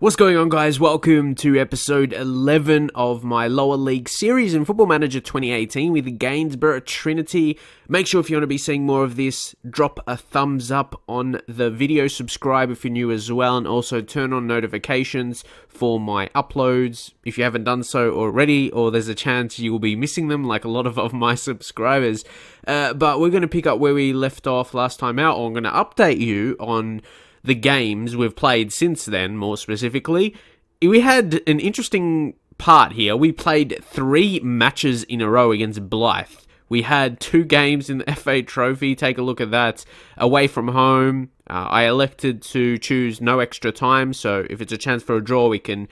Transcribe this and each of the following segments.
What's going on, guys? Welcome to episode 11 of my lower league series in Football Manager 2018 with Gainsborough Trinity. Make sure if you want to be seeing more of this, drop a thumbs up on the video, subscribe if you're new as well, and also turn on notifications for my uploads if you haven't done so already, or there's a chance you will be missing them like a lot of my subscribers. But we're going to pick up where we left off last time out, or I'm going to update you on the games we've played since then. More specifically, we had an interesting part here. We played 3 matches in a row against Blythe. We had 2 games in the FA Trophy. Take a look at that. Away from home, I elected to choose no extra time, so if it's a chance for a draw, we can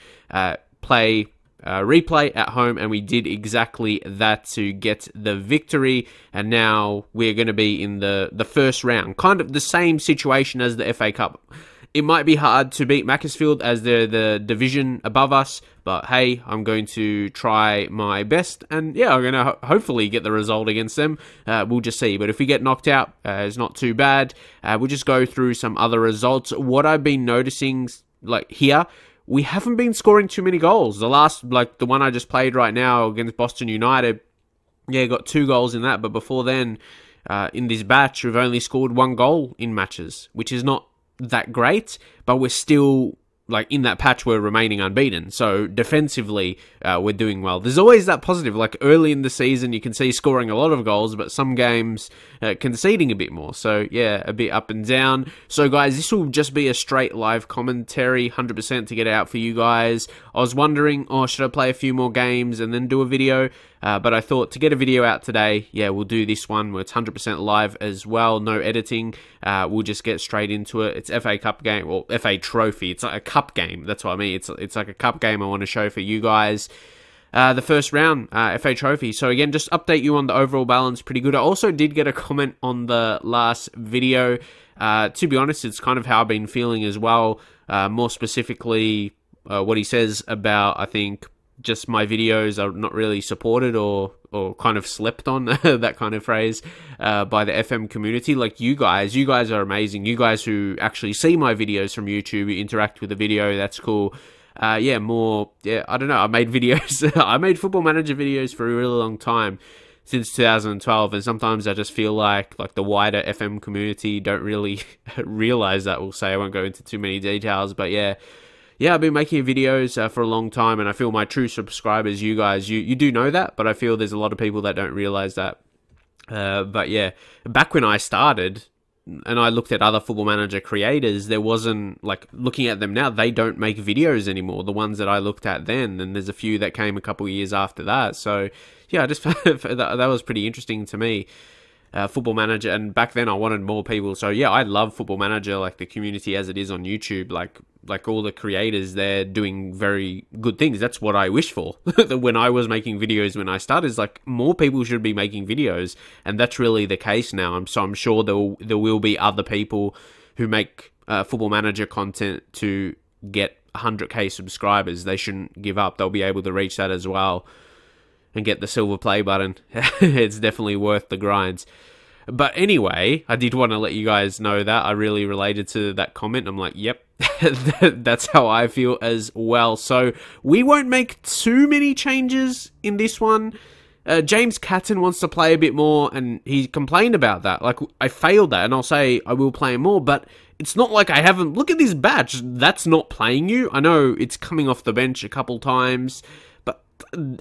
play replay at home, and we did exactly that to get the victory. And now we're going to be in the first round, kind of the same situation as the FA Cup. It might be hard to beat Macclesfield as they're the division above us, but hey, I'm going to try my best, and yeah, I'm going to hopefully get the result against them. We'll just see, but if we get knocked out, it's not too bad. We'll just go through some other results. What I've been noticing, like here, we haven't been scoring too many goals. The last, like the one I just played right now against Boston United, yeah, got 2 goals in that. But before then, in this batch, we've only scored 1 goal in matches, which is not that great. But we're still, like, in that patch, we're remaining unbeaten. So defensively, we're doing well. There's always that positive. Like early in the season, you can see scoring a lot of goals, but some games conceding a bit more. So yeah, a bit up and down. So guys, this will just be a straight live commentary, 100% to get out for you guys. I was wondering, oh, should I play a few more games and then do a video? But I thought to get a video out today, yeah, we'll do this one where it's 100% live as well, no editing. We'll just get straight into it. It's FA Cup game, or FA Trophy. It's like a cup game. That's what I mean. It's like a cup game I want to show for you guys. The first round, FA Trophy. So again, just update you on the overall balance. Pretty good. I also did get a comment on the last video. To be honest, it's kind of how I've been feeling as well. More specifically, what he says about, I think, just my videos are not really supported or kind of slept on, that kind of phrase, by the FM community. Like you guys are amazing. You guys who actually see my videos from YouTube, you interact with the video, that's cool. I don't know, I made videos, I made Football Manager videos for a really long time, since 2012, and sometimes I just feel like the wider FM community don't really realize that, we'll say. I won't go into too many details, but yeah, I've been making videos for a long time, and I feel my true subscribers, you guys, you do know that, but I feel there's a lot of people that don't realize that. But yeah, back when I started, and I looked at other Football Manager creators, there wasn't, like, looking at them now, they don't make videos anymore, the ones that I looked at then, and there's a few that came a couple of years after that. So yeah, I just found that was pretty interesting to me. Football Manager, and back then I wanted more people. So yeah, I love Football Manager, like the community as it is on YouTube, like all the creators, they're doing very good things. That's what I wish for. When I was making videos when I started, is like more people should be making videos, and that's really the case now. I'm sure there will be other people who make Football Manager content to get 100k subscribers. They shouldn't give up. They'll be able to reach that as well and get the silver play button. It's definitely worth the grinds. But anyway, I did want to let you guys know that I really related to that comment. I'm like, yep, that's how I feel as well. So we won't make too many changes in this one. James Catton wants to play a bit more, and he complained about that. Like, I failed that, and I'll say I will play more, but it's not like I haven't. Look at this batch. That's not playing you. I know it's coming off the bench a couple times,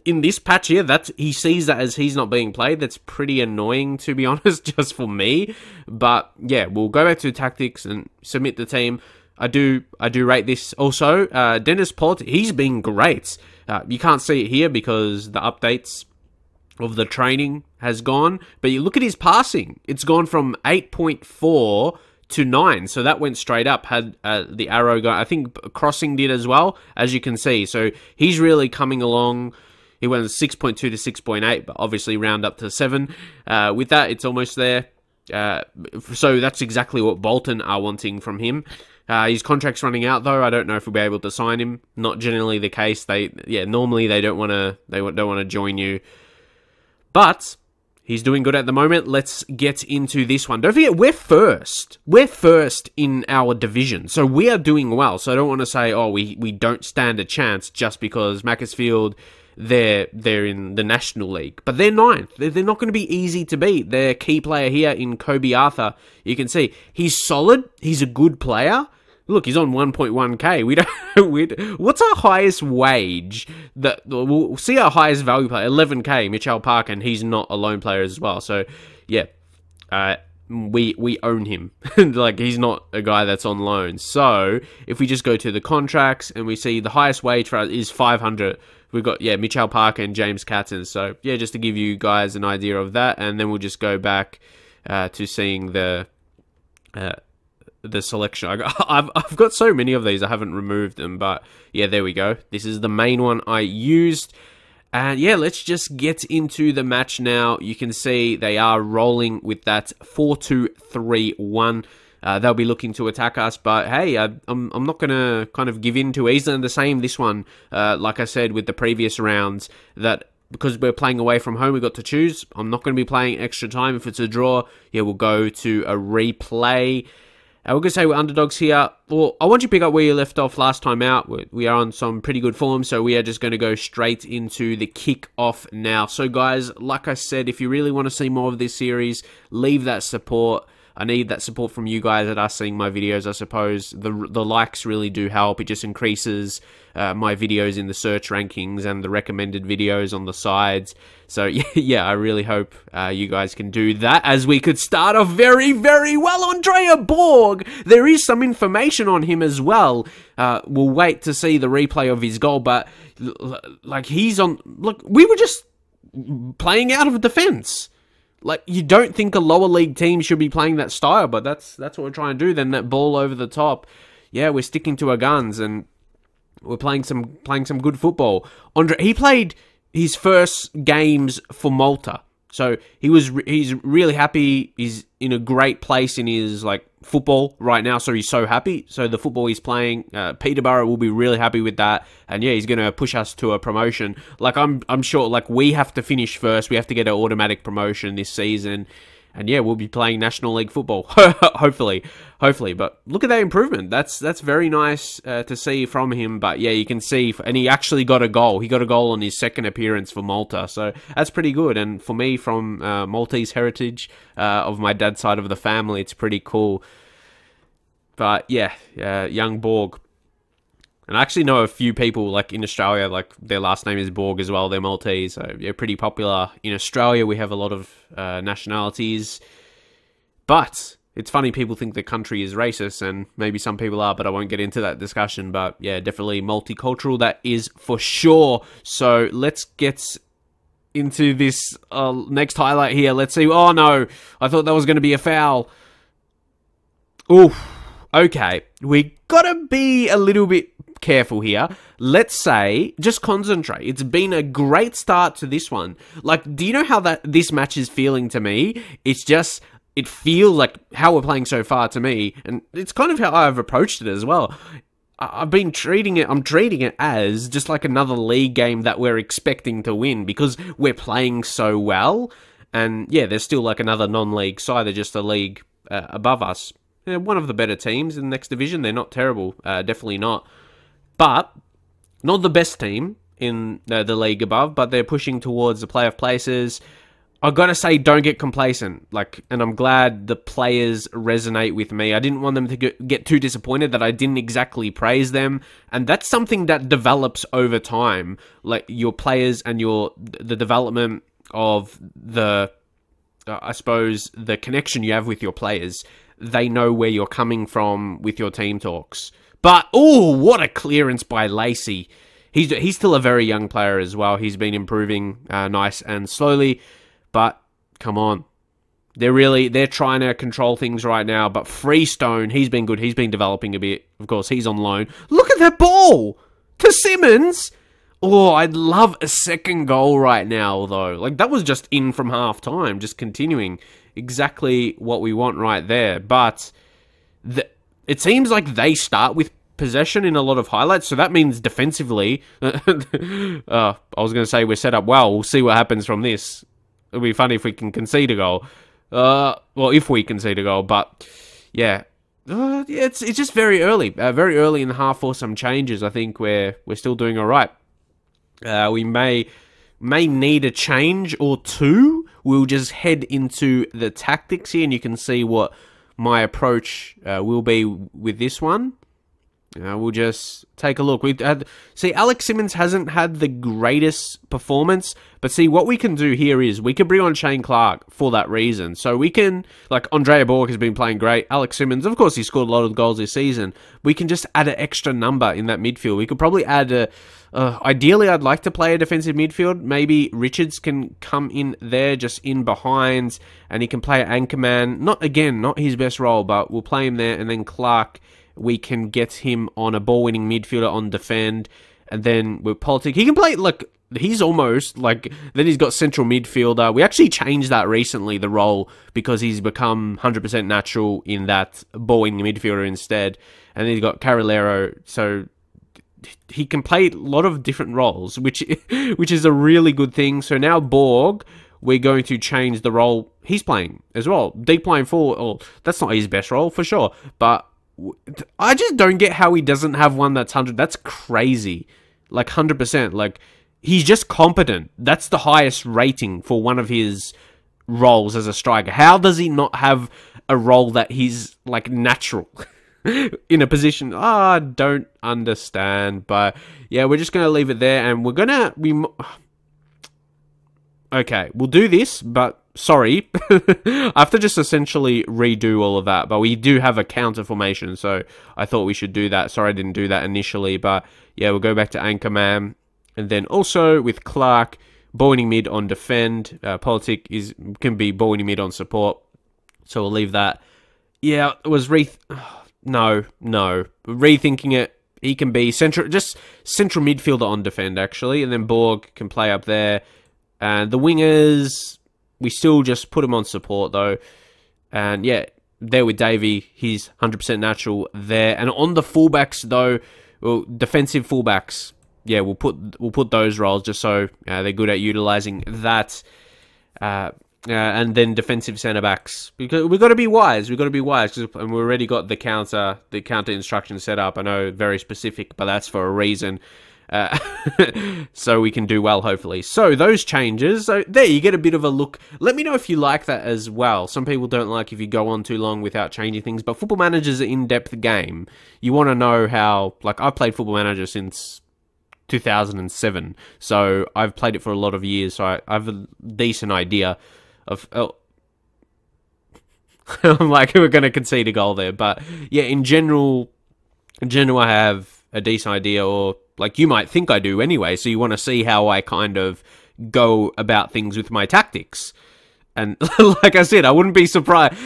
in this patch here, he sees that as he's not being played. That's pretty annoying, to be honest, just for me. But yeah, we'll go back to tactics and submit the team. I do rate this. Also, Dennis Pott, he's been great. You can't see it here because the updates of the training has gone, but you look at his passing. It's gone from 8.4 to 9, so that went straight up. Had the arrow go, I think crossing did as well, as you can see. So he's really coming along. He went 6.2 to 6.8, but obviously round up to 7. With that, it's almost there. So that's exactly what Bolton are wanting from him. His contract's running out though. I don't know if we'll be able to sign him. Not generally the case. Normally they don't want to join you, but He's doing good at the moment. Let's get into this one. Don't forget, we're first. We're first in our division. So we are doing well. So I don't want to say, oh, we don't stand a chance just because Macclesfield, they're in the National League. But they're ninth. They're not going to be easy to beat. Their key player here in Kobe Arthur, you can see, he's solid. He's a good player. Look, he's on 1.1k. What's our highest wage? We'll see our highest value player, 11k, Mitchell Parker, and he's not a loan player as well. So, yeah, we own him. Like, he's not a guy that's on loan. So, if we just go to the contracts and we see the highest wage for us is 500. We've got, yeah, Mitchell Parker and James Catton. So, yeah, just to give you guys an idea of that. And then we'll just go back to seeing the selection. I've got so many of these, I haven't removed them, but yeah, there we go. This is the main one I used. And yeah, let's just get into the match now. You can see they are rolling with that 4-2-3-1. They'll be looking to attack us, but hey, I'm not going to kind of give in too easily. And the same this one, like I said with the previous rounds, that because we're playing away from home, we got to choose. I'm not going to be playing extra time. If it's a draw, yeah, we'll go to a replay. We're going to say we're underdogs here. Well, I want you to pick up where you left off last time out. We are on some pretty good form, so we are just going to go straight into the kick-off now. So, guys, like I said, if you really want to see more of this series, leave that support. I need that support from you guys that are seeing my videos, I suppose. The likes really do help. It just increases my videos in the search rankings and the recommended videos on the sides. So, yeah, I really hope you guys can do that, as we could start off very, very well. Andrea Borg, there is some information on him as well. We'll wait to see the replay of his goal, but, like, he's on... Look, we were just playing out of defense. Like, you don't think a lower league team should be playing that style, but that's what we're trying to do. Then that ball over the top. Yeah, we're sticking to our guns, and we're playing some good football. He played his first games for Malta, so he's really happy. He's in a great place in his football right now, so he's so happy. So the football he's playing, Peterborough will be really happy with that, and yeah, he's going to push us to a promotion. I'm sure we have to finish first. We have to get an automatic promotion this season. And yeah, we'll be playing National League football, hopefully. But look at that improvement. That's very nice to see from him. But yeah, you can see, and he actually got a goal. He got a goal on his second appearance for Malta, so that's pretty good. And for me, from Maltese heritage of my dad's side of the family, it's pretty cool. But yeah, young Borg. And I actually know a few people in Australia, their last name is Borg as well. They're Maltese, so they're pretty popular. In Australia, we have a lot of nationalities. But it's funny, people think the country is racist, and maybe some people are, but I won't get into that discussion. But yeah, definitely multicultural, that is for sure. So let's get into this next highlight here. Let's see. Oh no, I thought that was going to be a foul. Oof. Okay, we gotta be a little bit careful here. Let's say, just concentrate. It's been a great start to this one. Do you know how this match is feeling to me? It's just, it feels like how we're playing so far to me, and it's kind of how I've approached it as well. I'm treating it as just like another league game that we're expecting to win because we're playing so well. And yeah, there's still another non-league side. They're just a league above us. They're one of the better teams in the next division. They're not terrible. Definitely not. But not the best team in the league above, but they're pushing towards the playoff places. I've got to say, don't get complacent. And I'm glad the players resonate with me. I didn't want them to get too disappointed that I didn't exactly praise them. And that's something that develops over time. Your players and the development of I suppose, the connection you have with your players. They know where you're coming from with your team talks. But, oh, what a clearance by Lacey. He's still a very young player as well. He's been improving nice and slowly. But, come on. They're trying to control things right now. But Freestone, he's been good. He's been developing a bit. Of course, he's on loan. Look at that ball! To Simmons! Oh, I'd love a second goal right now, though. That was just in from half-time. Just continuing. Exactly what we want right there. But it seems like they start with possession in a lot of highlights, so that means defensively... I was going to say we're set up well. We'll see what happens from this. it'll be funny if we can concede a goal. Well, if we concede a goal, but yeah. Yeah, it's just very early in the half for some changes. I think we're still doing all right. We may need a change or two. We'll just head into the tactics here, and you can see what my approach will be with this one. We'll just take a look. See, Alex Simmons hasn't had the greatest performance, but see, what we can do here is we can bring on Shane Clark for that reason. So we can, like, Andrea Borg has been playing great. Alex Simmons, of course, he scored a lot of goals this season. We can just add an extra number in that midfield. We could probably add ideally, I'd like to play a defensive midfield. Maybe Richards can come in there, just in behind, and he can play anchorman. Not his best role, but we'll play him there, and then Clark, we can get him on a ball-winning midfielder on defend, and then with Politic, he can play, like, he's almost, like, then he's got central midfielder. We actually changed that recently, the role, because he's become 100% natural in that ball-winning midfielder instead, and then he's got Carrilero, so he can play a lot of different roles, which is a really good thing. So now Borg, we're going to change the role he's playing as well. Deep line forward, oh, that's not his best role, for sure, but I just don't get how he doesn't have one that's 100. That's crazy. Like, 100%. Like, he's just competent. That's the highest rating for one of his roles as a striker. How does he not have a role that he's, like, natural in a position? I don't understand. But, yeah, we're just going to leave it there. And we're going to... Okay, we'll do this, but... Sorry, I have to just essentially redo all of that, but we do have a counter formation, so I thought we should do that. Sorry I didn't do that initially, but yeah, we'll go back to Anchorman, and then also with Clark, ball-winning mid on defend, Politic can be ball-winning mid on support, so we'll leave that. Yeah, it was no, rethinking it, he can be central midfielder on defend, actually, and then Borg can play up there, and the wingers... We still just put him on support, though. And, yeah, there with Davey, he's 100% natural there. And on the fullbacks, though, well, defensive fullbacks, yeah, we'll put those roles just so they're good at utilising that. And then defensive centre-backs. Because we've got to be wise. And we've already got the counter instructions set up. I know, very specific, but that's for a reason. So we can do well, hopefully. So those changes, so there you get a bit of a look. Let me know if you like that as well. Some people don't like if you go on too long without changing things, but Football Manager's an in-depth game. You want to know how, like, I've played Football Manager since 2007, so I've played it for a lot of years, so I have a decent idea of... I'm like, we're going to concede a goal there, but yeah, in general, I have a decent idea, or like you might think I do anyway, so you want to see how I kind of go about things with my tactics. And like I said, I wouldn't be surprised.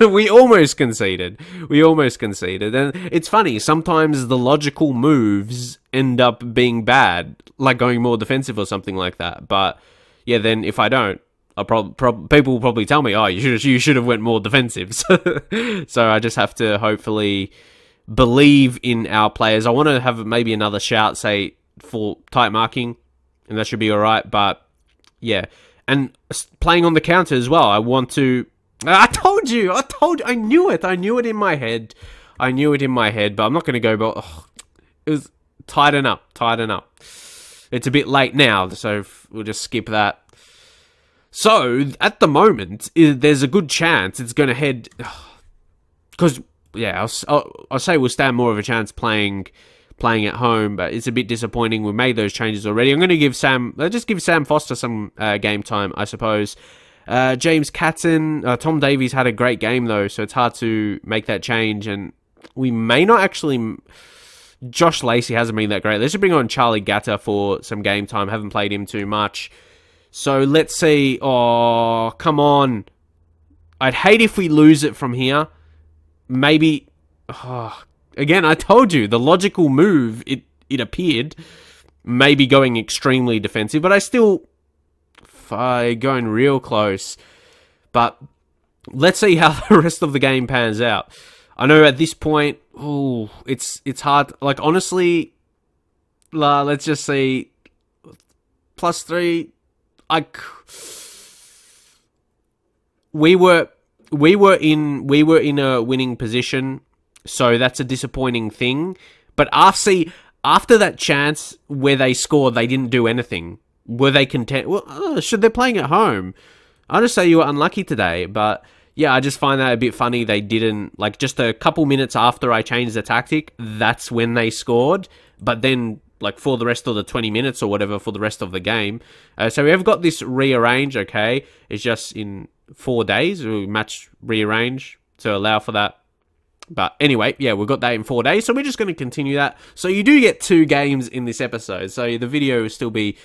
We almost conceded. And it's funny, sometimes the logical moves end up being bad, like going more defensive or something like that. But yeah, then if I don't, people will probably tell me, oh, you should have went more defensive. So I just have to hopefully believe in our players. I want to have maybe another shout, say, for tight marking, and that should be alright, but yeah. And playing on the counter as well, I want to... I told you, I knew it in my head, but I'm not going to go, but it was tighten up. It's a bit late now, so we'll just skip that. So, at the moment, there's a good chance it's going to head... Because... Yeah, I'll say we'll stand more of a chance playing at home, but it's a bit disappointing. We've made those changes already. I'm going to give Sam Foster some game time, I suppose. James Catton, Tom Davies had a great game though, so it's hard to make that change, and we may not actually... Josh Lacey hasn't been that great. Let's just bring on Charlie Gatta for some game time. Haven't played him too much. So let's see. Oh, come on. I'd hate if we lose it from here. Maybe, again, I told you, the logical move, it appeared, maybe going extremely defensive, but I still, going real close. But let's see how the rest of the game pans out. I know at this point, it's hard, like, honestly, let's just say, +3, we were in a winning position, so that's a disappointing thing. But after that chance where they scored, they didn't do anything. Were they content? Well, they're playing at home. I'll just say you were unlucky today, but yeah, I just find that a bit funny. They didn't, like, just a couple minutes after I changed the tactic, that's when they scored. But then, like, for the rest of the 20 minutes or whatever, for the rest of the game. So we have got this rearrange, okay? It's just in 4 days, we match rearrange to allow for that. But anyway, yeah, we've got that in 4 days, so we're just going to continue that. So you do get 2 games in this episode, so the video will still be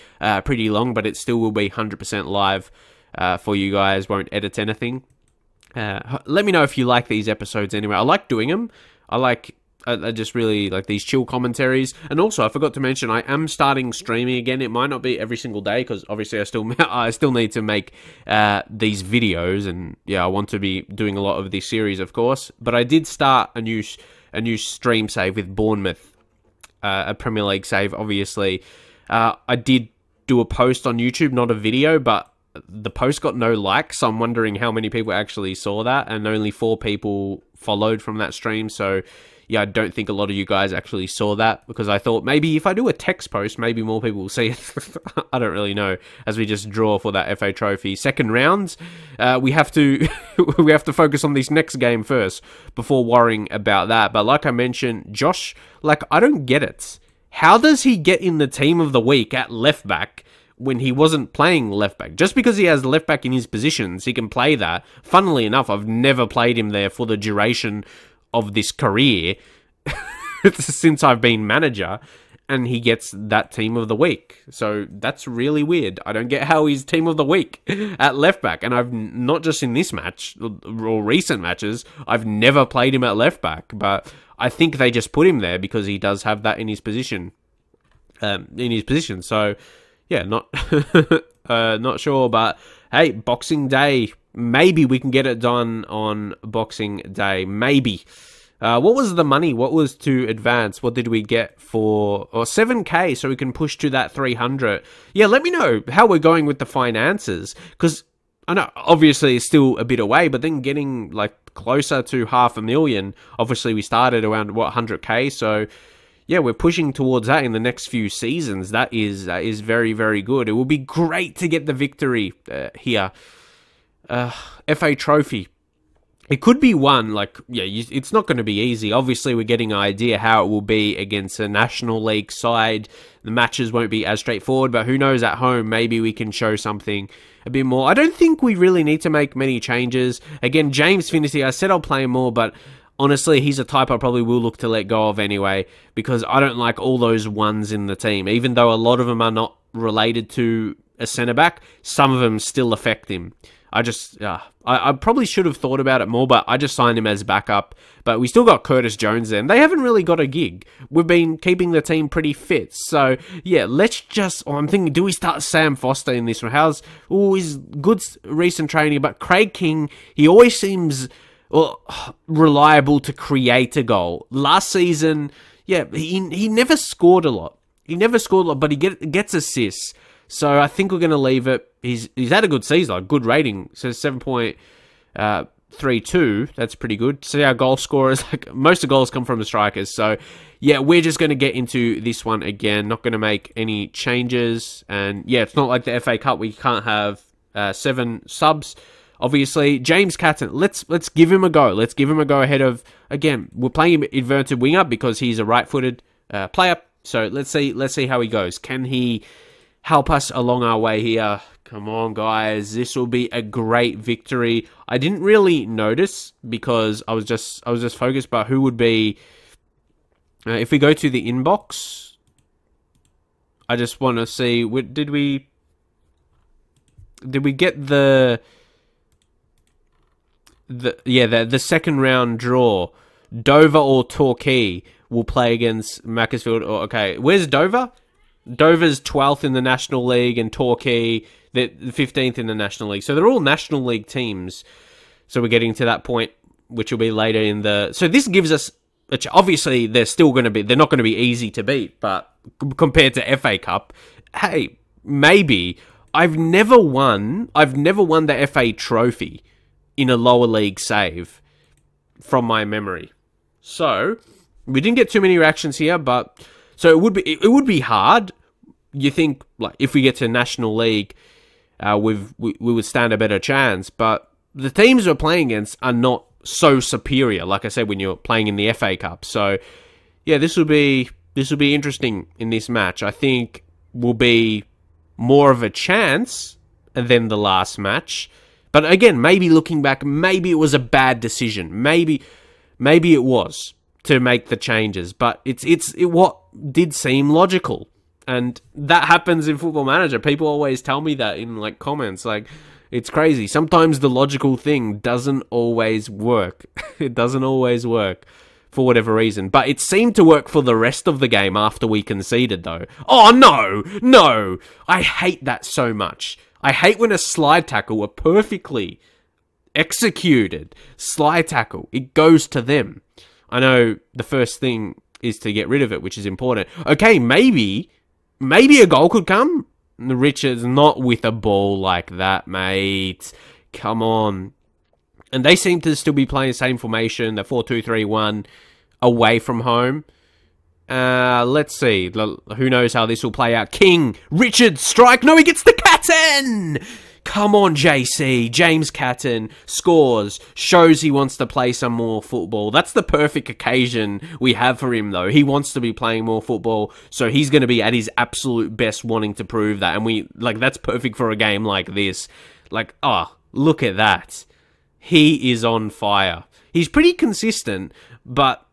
pretty long, but it still will be 100% live for you guys, won't edit anything. Let me know if you like these episodes anyway. I like doing them. I just really like these chill commentaries. And also, I forgot to mention, I am starting streaming again. It might not be every single day, because obviously I still need to make these videos. And yeah, I want to be doing a lot of this series, of course. But I did start a new stream save with Bournemouth, a Premier League save, obviously. I did do a post on YouTube, not a video, but the post got no likes, so I'm wondering how many people actually saw that, and only 4 people followed from that stream. So yeah, I don't think a lot of you guys actually saw that, because I thought maybe if I do a text post, maybe more people will see it. I don't really know. As we just draw for that FA Trophy second rounds, we have to we have to focus on this next game first before worrying about that. But like I mentioned, Josh, like, I don't get it. How does he get in the team of the week at left back when he wasn't playing left back? Just because he has left back in his positions, he can play that. Funnily enough, I've never played him there for the duration of this career since I've been manager, and he gets that team of the week. So that's really weird. I don't get how he's team of the week at left back. And I've not just in this match or recent matches, I've never played him at left back, but I think they just put him there because he does have that in his position. So yeah, not sure, but hey, Boxing Day, maybe we can get it done on Boxing Day, maybe. What was the money? What was to advance? What did we get for 7K, so we can push to that 300? Yeah, let me know how we're going with the finances, because I know obviously it's still a bit away, but then getting like closer to 500,000. Obviously, we started around 100K, so yeah, we're pushing towards that in the next few seasons. That is very, very good. It will be great to get the victory here. FA Trophy. It could be won, like, yeah, it's not going to be easy. Obviously, we're getting an idea how it will be against a National League side. The matches won't be as straightforward, but who knows, at home, maybe we can show something a bit more. I don't think we really need to make many changes. Again, James Finney, I said I'll play more, but honestly, he's a type I probably will look to let go of anyway, because I don't like all those ones in the team. Even though a lot of them are not related to a centre-back, some of them still affect him. I probably should have thought about it more, but I just signed him as backup. But we still got Curtis Jones there. They haven't really got a gig. We've been keeping the team pretty fit. So, yeah, let's just... I'm thinking, do we start Sam Foster in this one? He's good recent training, but Craig King, he always seems reliable to create a goal. Last season, yeah, he never scored a lot. But he gets assists. So I think we're going to leave it. He's had a good season, like good rating. So 7.32. That's pretty good. See our goal scorers. Like most of the goals come from the strikers. So yeah, we're just going to get into this one again. Not going to make any changes. And yeah, it's not like the FA Cup. We can't have 7 subs. Obviously, James Catton. Let's give him a go. Let's give him a go ahead of, again, we're playing him inverted winger because he's a right-footed player. So let's see how he goes. Can he help us along our way here? Come on, guys. This will be a great victory. I didn't really notice because I was just focused, but who would be... if we go to the inbox, I just want to see... Did we get the second round draw? Dover or Torquay will play against Macclesfield. Okay, where's Dover? Dover's 12th in the National League and Torquay, the 15th in the National League. So they're all National League teams. So we're getting to that point, which will be later in the... So this gives us... Obviously, they're not going to be easy to beat, but compared to FA Cup, hey, maybe. I've never won the FA Trophy. in a lower league save from my memory. So we didn't get too many reactions here, but so it would be hard. You think like if we get to National League, we would stand a better chance, but the teams we're playing against are not so superior. Like I said, when you're playing in the FA Cup, so yeah, this will be interesting in this match. I think will be more of a chance than the last match. But again, maybe looking back, maybe it was a bad decision. Maybe it was to make the changes. But it what did seem logical. And that happens in Football Manager. People always tell me that in like comments. Like, it's crazy. Sometimes the logical thing doesn't always work. It doesn't always work for whatever reason. But it seemed to work for the rest of the game after we conceded, though. Oh, no. I hate that so much. I hate when a slide tackle, a perfectly executed slide tackle, it goes to them. I know the first thing is to get rid of it, which is important. Okay, maybe a goal could come. Richards, not with a ball like that, mate. Come on. And they seem to still be playing the same formation, the 4-2-3-1, away from home. Let's see. Who knows how this will play out. King, Richards, strike. No, he gets the Catton. Come on, JC. James Catton scores. Shows he wants to play some more football. That's the perfect occasion we have for him, though. He wants to be playing more football, so he's going to be at his absolute best wanting to prove that. And that's perfect for a game like this. Like, oh, look at that. He is on fire. He's pretty consistent, but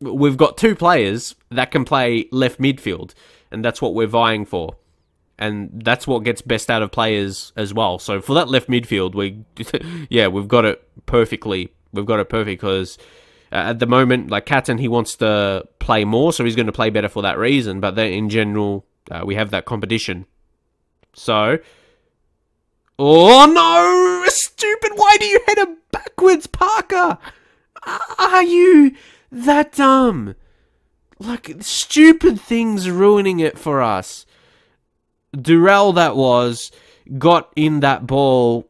we've got two players that can play left midfield, and that's what we're vying for. And that's what gets best out of players as well. So for that left midfield, we've got it perfectly. We've got it perfect because at the moment, like Catton, he wants to play more, so he's going to play better for that reason. But then in general, we have that competition. So, oh no, stupid! Why do you head it backwards, Parker? Are you that dumb? Like, stupid things ruining it for us. Durrell, that was, got in that ball.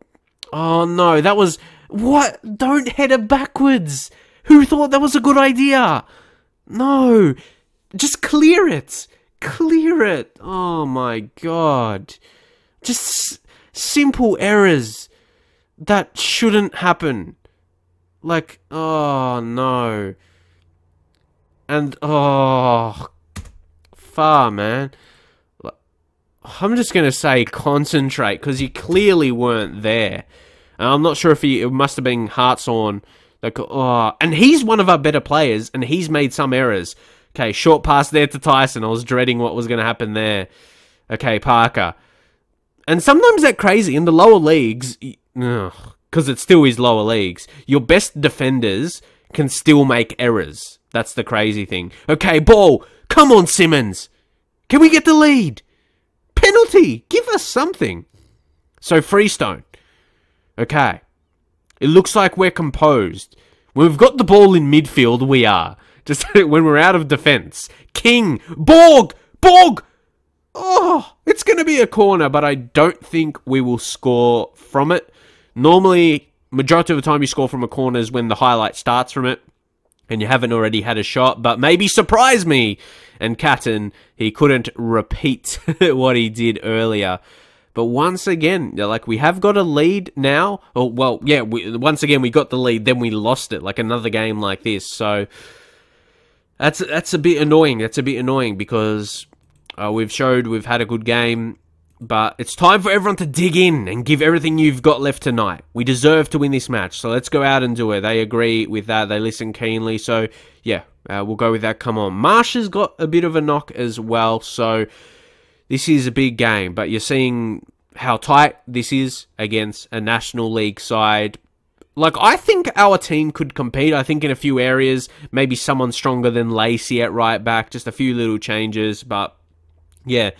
Oh no, that was... What? Don't head it backwards. Who thought that was a good idea? No. Just clear it. Clear it. Oh my god. Just simple errors that shouldn't happen. Like, oh no. And, oh, far, man. I'm just going to say concentrate, because you clearly weren't there. And I'm not sure if it must have been Hartshorn. Like, oh, and he's one of our better players, and he's made some errors. Okay, short pass there to Tyson. I was dreading what was going to happen there. Okay, Parker. And sometimes that crazy, in the lower leagues, because it still is lower leagues, your best defenders can still make errors. That's the crazy thing. Okay, ball. Come on, Simmons. Can we get the lead? Penalty. Give us something. So, Freestone. Okay. It looks like we're composed. When we've got the ball in midfield, we are. Just when we're out of defense. King. Borg. Oh, it's going to be a corner, but I don't think we will score from it. Normally, majority of the time you score from a corner is when the highlight starts from it. And you haven't already had a shot, but maybe surprise me. And Catton, he couldn't repeat what he did earlier. But once again, like, we have got a lead now. Oh, well, yeah, once again, we got the lead, then we lost it, like another game like this. So, that's a bit annoying. That's a bit annoying because we've had a good game. But it's time for everyone to dig in and give everything you've got left tonight. We deserve to win this match, so let's go out and do it. They agree with that. They listen keenly. So, yeah, we'll go with that. Come on. Marsh has got a bit of a knock as well, so this is a big game. But you're seeing how tight this is against a National League side. Like, I think our team could compete. I think in a few areas, maybe someone stronger than Lacey at right back. Just a few little changes, but... yeah,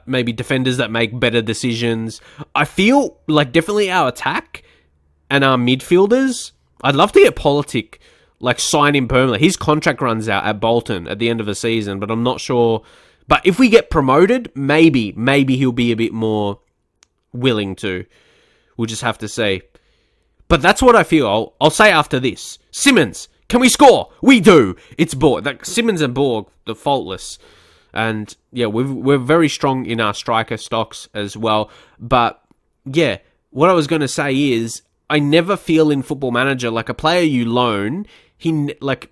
maybe defenders that make better decisions. I feel like definitely our attack and our midfielders, I'd love to get Politic, like, sign him permanently. His contract runs out at Bolton at the end of the season, but I'm not sure. But if we get promoted, maybe he'll be a bit more willing to. We'll just have to see. But that's what I feel. I'll say after this. Simmons, can we score? We do. It's Borg. Like, Simmons and Borg, the faultless. And, yeah, we're very strong in our striker stocks as well. But, yeah, what I was going to say is, I never feel in Football Manager, like, a player you loan, he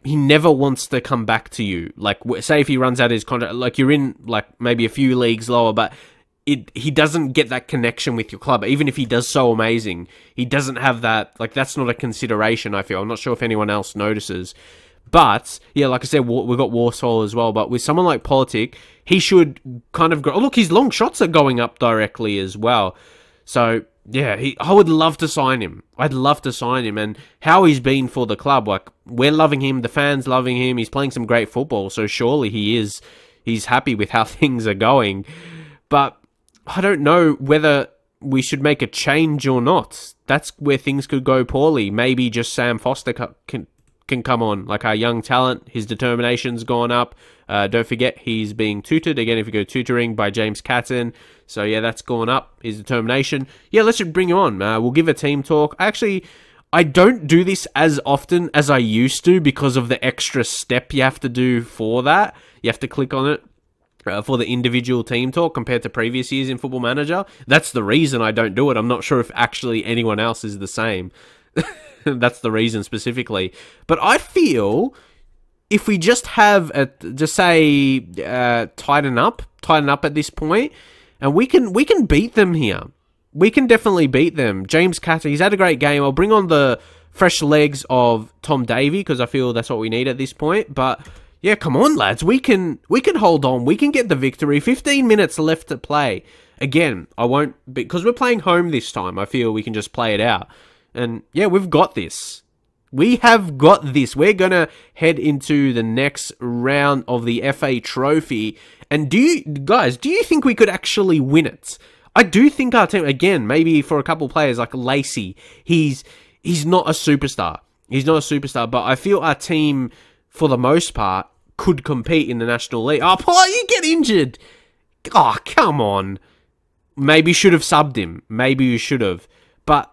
never wants to come back to you. Like, say if he runs out his contract, like, you're in, like, maybe a few leagues lower, but he doesn't get that connection with your club. Even if he does so amazing, he doesn't have that, like, that's not a consideration, I feel. I'm not sure if anyone else notices. But, yeah, like I said, we've got Warsaw as well. But with someone like Politic, he should kind of go... Oh, look, his long shots are going up directly as well. So, yeah, I would love to sign him. I'd love to sign him. And how he's been for the club, like, we're loving him. The fans loving him. He's playing some great football. So, surely he's happy with how things are going. But I don't know whether we should make a change or not. That's where things could go poorly. Maybe just Sam Foster can come on, like our young talent. His determination's gone up. Don't forget, he's being tutored. Again, if you go tutoring by James Catton. So, yeah, that's gone up, his determination. Yeah, let's just bring him on. We'll give a team talk. Actually, I don't do this as often as I used to because of the extra step you have to do for that. You have to click on it for the individual team talk compared to previous years in Football Manager. That's the reason I don't do it. I'm not sure if actually anyone else is the same. That's the reason specifically. But I feel if we just have tighten up at this point, and we can beat them here. We can definitely beat them. James Catter, he's had a great game. I'll bring on the fresh legs of Tom Davey because I feel that's what we need at this point. But yeah, come on, lads. We can hold on. We can get the victory. 15 minutes left to play. Again, I won't... Because we're playing home this time, I feel we can just play it out. And yeah, we've got this. We have got this. We're going to head into the next round of the FA Trophy. And do you think we could actually win it? I do think our team, again, maybe for a couple players like Lacey, he's not a superstar. He's not a superstar, but I feel our team, for the most part, could compete in the National League. Oh, Paul, you get injured. Oh, come on. Maybe you should have subbed him. Maybe you should have. But...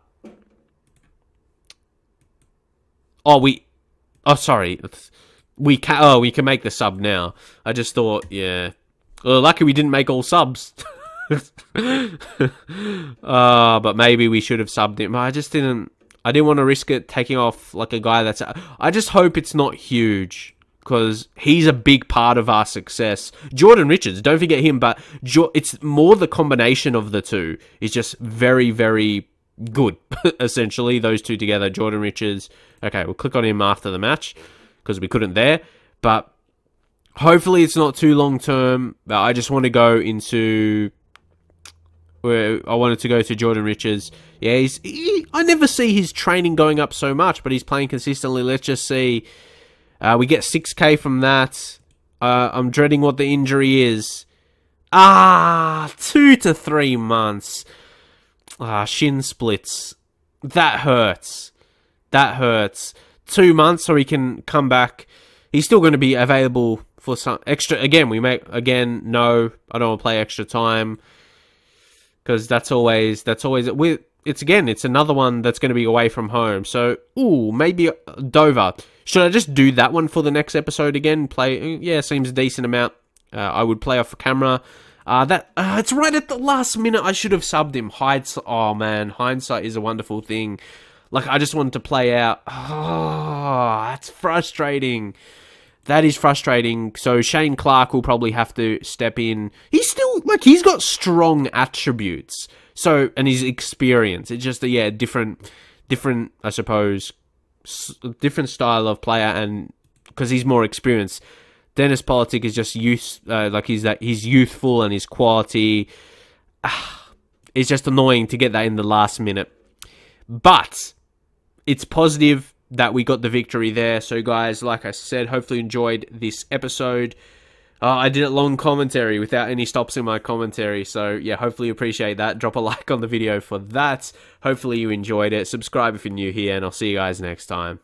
sorry. We can make the sub now. I just thought, yeah. Well, lucky we didn't make all subs. But maybe we should have subbed him. I didn't want to risk it taking off like a guy that's... I just hope it's not huge, because he's a big part of our success. Jordan Richards, don't forget him, but it's more the combination of the two is just very, very good, essentially, those two together. Jordan Richards. Okay, we'll click on him after the match, because we couldn't there. But hopefully it's not too long term. I just want to go into... I wanted to go to Jordan Richards. Yeah, I never see his training going up so much, but he's playing consistently. Let's just see. We get 6k from that. I'm dreading what the injury is. 2 to 3 months. Shin splits. That hurts. That hurts. 2 months so he can come back. He's still going to be available for some extra... Again, no, I don't want to play extra time. Because that's always... It's another one that's going to be away from home. So, maybe Dover. Should I just do that one for the next episode again? Seems a decent amount. I would play off camera. It's right at the last minute. I should have subbed him. Oh man, hindsight is a wonderful thing. Like, I just wanted to play out. Oh, that's frustrating. That is frustrating. So Shane Clark will probably have to step in. He's still, he's got strong attributes. So, and his experience. It's just different, I suppose, different style of player, and because he's more experienced. Dennis Politic is just he's youthful and his quality. It's just annoying to get that in the last minute. But it's positive that we got the victory there. So guys, like I said, hopefully you enjoyed this episode. I did a long commentary without any stops in my commentary. So yeah, hopefully you appreciate that. Drop a like on the video for that. Hopefully you enjoyed it. Subscribe if you're new here, and I'll see you guys next time.